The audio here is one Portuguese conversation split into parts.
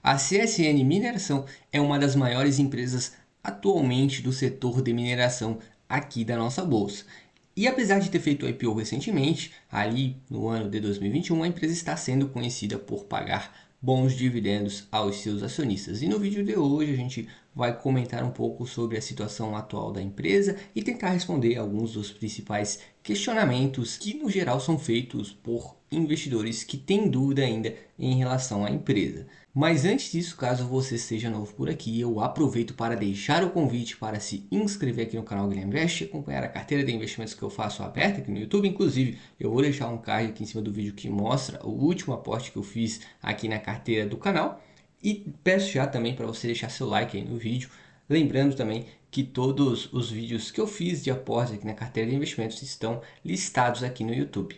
A CSN Mineração é uma das maiores empresas atualmente do setor de mineração aqui da nossa bolsa. E apesar de ter feito o IPO recentemente, ali no ano de 2021, a empresa está sendo conhecida por pagar bons dividendos aos seus acionistas. E no vídeo de hoje a gente vai comentar um pouco sobre a situação atual da empresa e tentar responder alguns dos principais questionamentos que no geral são feitos por investidores que têm dúvida ainda em relação à empresa. Mas antes disso, caso você seja novo por aqui, eu aproveito para deixar o convite para se inscrever aqui no canal Guilherme Invest, acompanhar a carteira de investimentos que eu faço aberta aqui no YouTube. Inclusive, eu vou deixar um card aqui em cima do vídeo que mostra o último aporte que eu fiz aqui na carteira do canal. E peço já também para você deixar seu like aí no vídeo. Lembrando também que todos os vídeos que eu fiz de aportes aqui na carteira de investimentos estão listados aqui no YouTube.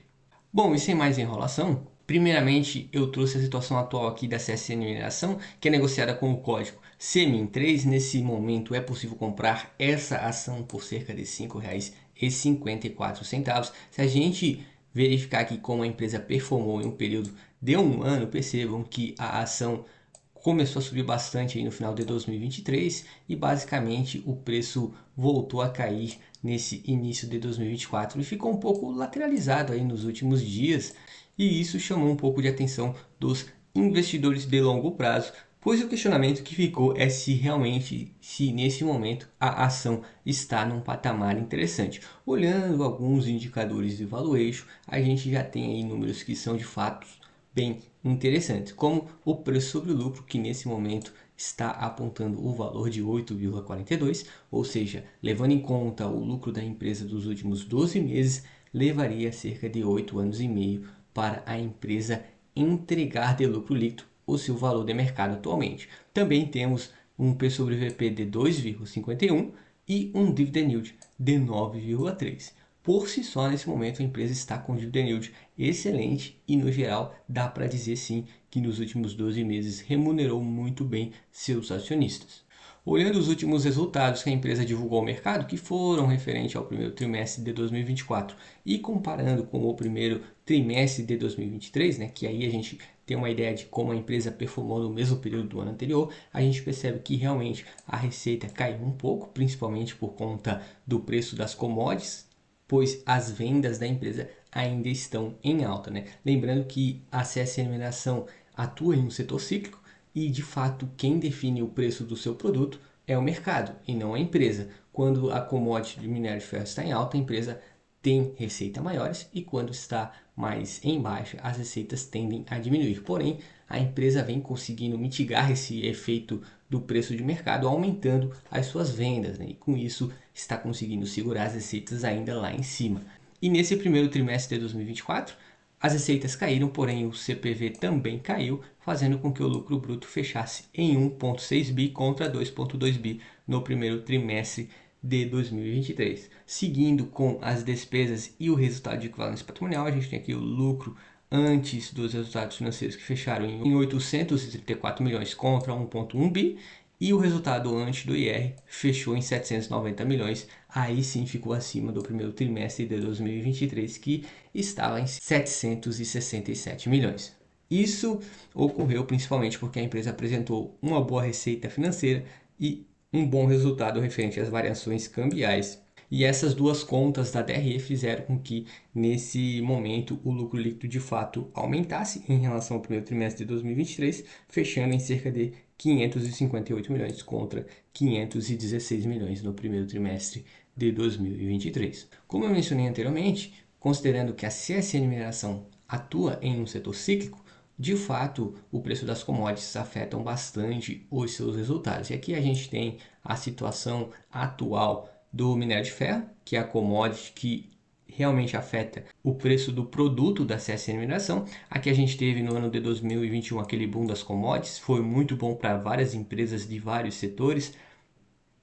Bom, e sem mais enrolação, primeiramente eu trouxe a situação atual aqui da CSN Mineração, que é negociada com o código CMIN3. Nesse momento é possível comprar essa ação por cerca de R$ 5,54. Se a gente verificar aqui como a empresa performou em um período de um ano, percebam que a ação começou a subir bastante aí no final de 2023 e basicamente o preço voltou a cair nesse início de 2024 e ficou um pouco lateralizado aí nos últimos dias, e isso chamou um pouco de atenção dos investidores de longo prazo, pois o questionamento que ficou é se realmente, se nesse momento a ação está num patamar interessante. Olhando alguns indicadores de valuation, a gente já tem aí números que são de fato bem interessantes, como o preço sobre o lucro, que nesse momento está apontando o valor de 8,42, ou seja, levando em conta o lucro da empresa dos últimos 12 meses, levaria cerca de 8 anos e meio para a empresa entregar de lucro líquido o seu valor de mercado atualmente. Também temos um P sobre VP de 2,51 e um dividend yield de 9,3. Por si só, nesse momento, a empresa está com dividend yield excelente e, no geral, dá para dizer sim que nos últimos 12 meses remunerou muito bem seus acionistas. Olhando os últimos resultados que a empresa divulgou ao mercado, que foram referentes ao primeiro trimestre de 2024, e comparando com o primeiro trimestre de 2023, que aí a gente tem uma ideia de como a empresa performou no mesmo período do ano anterior, a gente percebe que realmente a receita caiu um pouco, principalmente por conta do preço das commodities, pois as vendas da empresa ainda estão em alta. Lembrando que a CSN Mineração atua em um setor cíclico e, de fato, quem define o preço do seu produto é o mercado e não a empresa. Quando a commodity de minério de ferro está em alta, a empresa tem receita maiores, e quando está mais em baixa, as receitas tendem a diminuir. Porém, a empresa vem conseguindo mitigar esse efeito do preço de mercado, aumentando as suas vendas, e com isso está conseguindo segurar as receitas ainda lá em cima. E nesse primeiro trimestre de 2024, as receitas caíram, porém o CPV também caiu, fazendo com que o lucro bruto fechasse em 1,6 bi contra 2,2 bi no primeiro trimestre de 2023. Seguindo com as despesas e o resultado de equivalência patrimonial, a gente tem aqui o lucro antes dos resultados financeiros, que fecharam em 834 milhões contra 1,1 bi, e o resultado antes do IR fechou em 790 milhões, aí sim ficou acima do primeiro trimestre de 2023, que estava em 767 milhões. Isso ocorreu principalmente porque a empresa apresentou uma boa receita financeira e um bom resultado referente às variações cambiais. E essas duas contas da DRE fizeram com que, nesse momento, o lucro líquido de fato aumentasse em relação ao primeiro trimestre de 2023, fechando em cerca de 558 milhões contra 516 milhões no primeiro trimestre de 2023. Como eu mencionei anteriormente, considerando que a CSN Mineração atua em um setor cíclico, de fato, o preço das commodities afetam bastante os seus resultados. E aqui a gente tem a situação atual do minério de ferro, que é a commodity que realmente afeta o preço do produto da CSN Mineração. Aqui a gente teve no ano de 2021 aquele boom das commodities, foi muito bom para várias empresas de vários setores.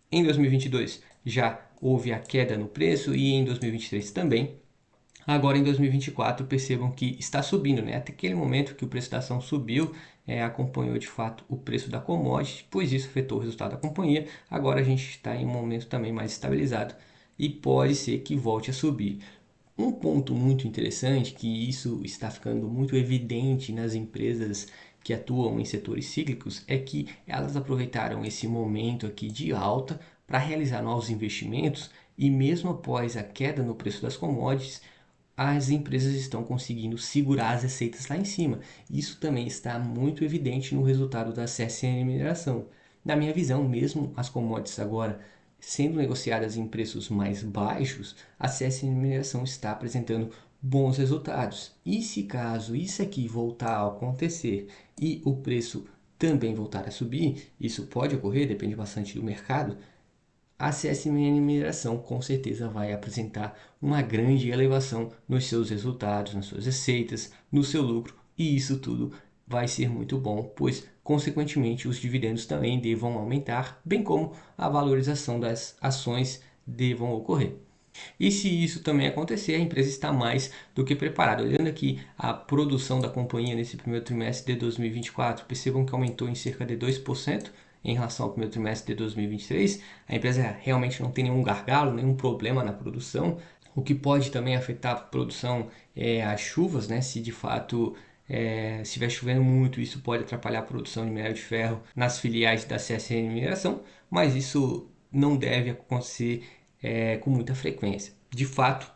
Em 2022 já houve a queda no preço e em 2023 também. Agora em 2024 percebam que está subindo, Até aquele momento que o preço da ação subiu, acompanhou de fato o preço da commodity, pois isso afetou o resultado da companhia. Agora a gente está em um momento também mais estabilizado e pode ser que volte a subir. Um ponto muito interessante, que isso está ficando muito evidente nas empresas que atuam em setores cíclicos é que elas aproveitaram esse momento aqui de alta para realizar novos investimentos e mesmo após a queda no preço das commodities, as empresas estão conseguindo segurar as receitas lá em cima. Isso também está muito evidente no resultado da CSN Mineração. Na minha visão, mesmo as commodities agora sendo negociadas em preços mais baixos, a CSN Mineração está apresentando bons resultados. E se caso isso aqui voltar a acontecer e o preço também voltar a subir, isso pode ocorrer, depende bastante do mercado, a CSN Mineração com certeza vai apresentar uma grande elevação nos seus resultados, nas suas receitas, no seu lucro, e isso tudo vai ser muito bom, pois consequentemente os dividendos também devam aumentar, bem como a valorização das ações devam ocorrer. E se isso também acontecer, a empresa está mais do que preparada. Olhando aqui a produção da companhia nesse primeiro trimestre de 2024, percebam que aumentou em cerca de 2% em relação ao primeiro trimestre de 2023. A empresa realmente não tem nenhum gargalo, nenhum problema na produção. O que pode também afetar a produção é as chuvas, né? Se de fato se estiver chovendo muito, isso pode atrapalhar a produção de minério de ferro nas filiais da CSN Mineração, mas isso não deve acontecer com muita frequência. De fato,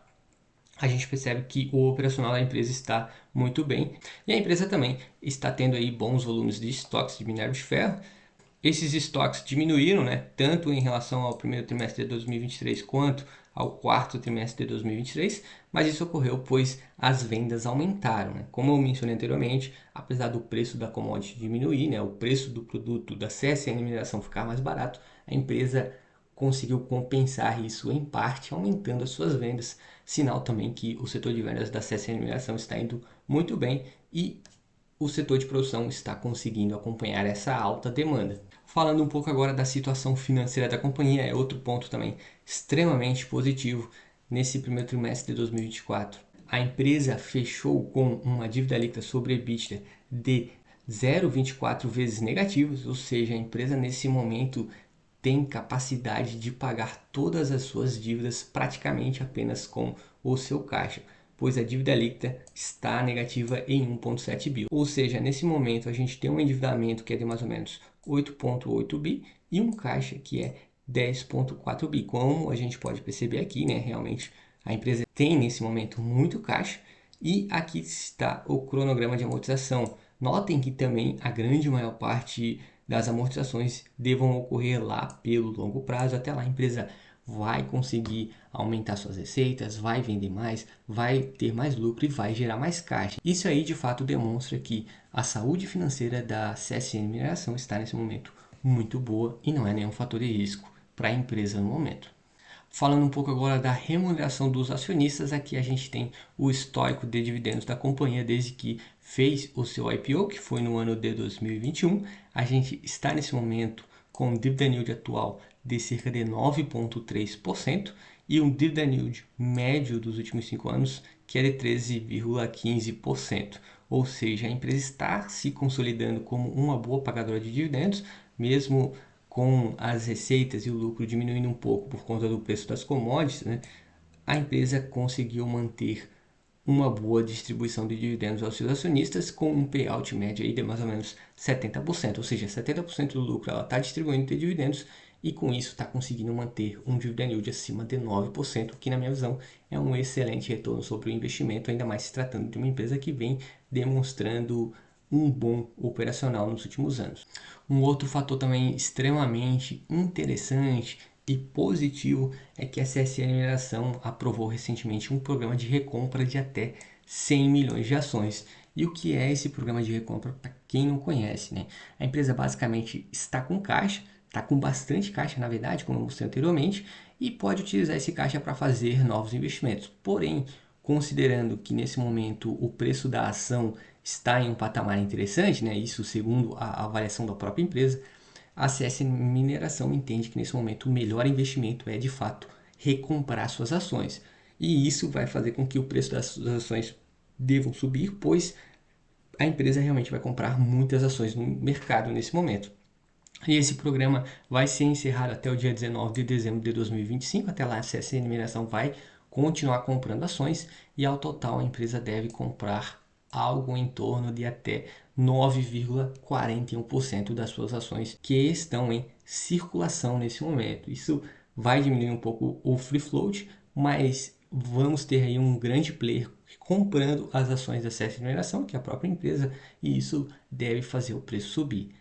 a gente percebe que o operacional da empresa está muito bem e a empresa também está tendo aí bons volumes de estoques de minério de ferro. Esses estoques diminuíram, né, tanto em relação ao primeiro trimestre de 2023 quanto ao quarto trimestre de 2023, mas isso ocorreu pois as vendas aumentaram, né? Como eu mencionei anteriormente, apesar do preço da commodity diminuir, né, o preço do produto da CSN Mineração ficar mais barato, a empresa conseguiu compensar isso em parte, aumentando as suas vendas, sinal também que o setor de vendas da CSN Mineração está indo muito bem e o setor de produção está conseguindo acompanhar essa alta demanda. Falando um pouco agora da situação financeira da companhia, é outro ponto também extremamente positivo nesse primeiro trimestre de 2024. A empresa fechou com uma dívida líquida sobre EBITDA de 0,24 vezes negativos, ou seja, a empresa nesse momento tem capacidade de pagar todas as suas dívidas praticamente apenas com o seu caixa, pois a dívida líquida está negativa em 1,7 bi. Ou seja, nesse momento a gente tem um endividamento que é de mais ou menos 8,8 bi e um caixa que é 10,4 bi. Como a gente pode perceber aqui, né, realmente a empresa tem nesse momento muito caixa e aqui está o cronograma de amortização. Notem que também a grande maior parte das amortizações devam ocorrer lá pelo longo prazo. Até lá a empresa vai conseguir aumentar suas receitas, vai vender mais, vai ter mais lucro e vai gerar mais caixa. Isso aí de fato demonstra que a saúde financeira da CSN Mineração está nesse momento muito boa e não é nenhum fator de risco para a empresa no momento. Falando um pouco agora da remuneração dos acionistas, aqui a gente tem o histórico de dividendos da companhia desde que fez o seu IPO, que foi no ano de 2021. A gente está nesse momento com um dividend yield atual de cerca de 9,3% e um dividend yield médio dos últimos 5 anos que é de 13,15%. Ou seja, a empresa está se consolidando como uma boa pagadora de dividendos, mesmo com as receitas e o lucro diminuindo um pouco por conta do preço das commodities, né, a empresa conseguiu manter uma boa distribuição de dividendos aos seus acionistas com um payout médio aí de mais ou menos 70%, ou seja, 70% do lucro ela está distribuindo de dividendos e com isso está conseguindo manter um dividend yield acima de 9%, que na minha visão é um excelente retorno sobre o investimento, ainda mais se tratando de uma empresa que vem demonstrando um bom operacional nos últimos anos. Um outro fator também extremamente interessante e positivo é que a CSN Mineração aprovou recentemente um programa de recompra de até 100 milhões de ações. E o que é esse programa de recompra para quem não conhece, né? A empresa basicamente está com caixa, está com bastante caixa na verdade, como eu mostrei anteriormente, e pode utilizar esse caixa para fazer novos investimentos. Porém, considerando que nesse momento o preço da ação está em um patamar interessante, né? Isso segundo a avaliação da própria empresa, a CSN Mineração entende que nesse momento o melhor investimento é de fato recomprar suas ações. E isso vai fazer com que o preço das suas ações devam subir, pois a empresa realmente vai comprar muitas ações no mercado nesse momento. E esse programa vai ser encerrado até o dia 19 de dezembro de 2025. Até lá a CSN Mineração vai continuar comprando ações e ao total a empresa deve comprar algo em torno de até 9,41% das suas ações que estão em circulação nesse momento. Isso vai diminuir um pouco o free float, mas vamos ter aí um grande player comprando as ações da sexta mineração, que é a própria empresa, e isso deve fazer o preço subir.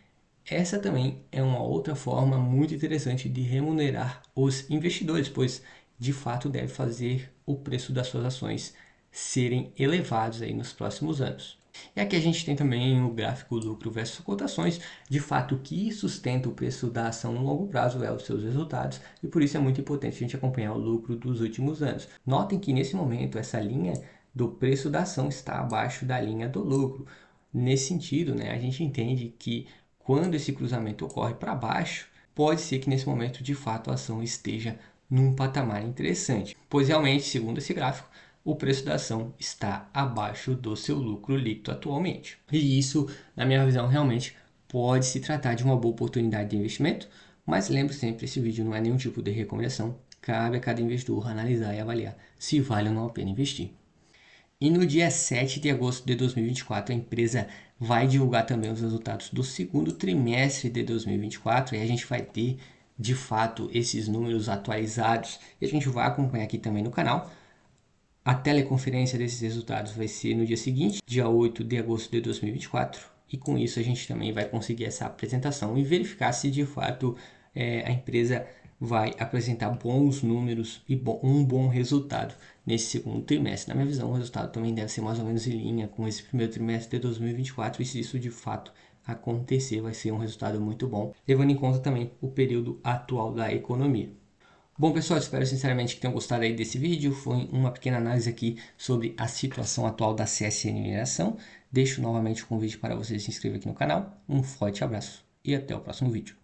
Essa também é uma outra forma muito interessante de remunerar os investidores, pois de fato deve fazer o preço das suas ações serem elevados aí nos próximos anos. E aqui a gente tem também o gráfico lucro versus cotações. De fato, o que sustenta o preço da ação no longo prazo é os seus resultados, e por isso é muito importante a gente acompanhar o lucro dos últimos anos. Notem que nesse momento essa linha do preço da ação está abaixo da linha do lucro. Nesse sentido, a gente entende que quando esse cruzamento ocorre para baixo, pode ser que nesse momento de fato a ação esteja num patamar interessante, pois realmente, segundo esse gráfico, o preço da ação está abaixo do seu lucro líquido atualmente. E isso, na minha visão, realmente pode se tratar de uma boa oportunidade de investimento, mas lembre sempre, esse vídeo não é nenhum tipo de recomendação, cabe a cada investidor analisar e avaliar se vale ou não a pena investir. E no dia 7 de agosto de 2024, a empresa vai divulgar também os resultados do segundo trimestre de 2024 e a gente vai ter, de fato, esses números atualizados e a gente vai acompanhar aqui também no canal. A teleconferência desses resultados vai ser no dia seguinte, dia 8 de agosto de 2024, e com isso a gente também vai conseguir essa apresentação e verificar se de fato a empresa vai apresentar bons números e um bom resultado nesse segundo trimestre. Na minha visão, o resultado também deve ser mais ou menos em linha com esse primeiro trimestre de 2024, e se isso de fato acontecer, vai ser um resultado muito bom, levando em conta também o período atual da economia. Bom, pessoal, espero sinceramente que tenham gostado aí desse vídeo. Foi uma pequena análise aqui sobre a situação atual da CSN Mineração. Deixo novamente o convite para você se inscrever aqui no canal. Um forte abraço e até o próximo vídeo.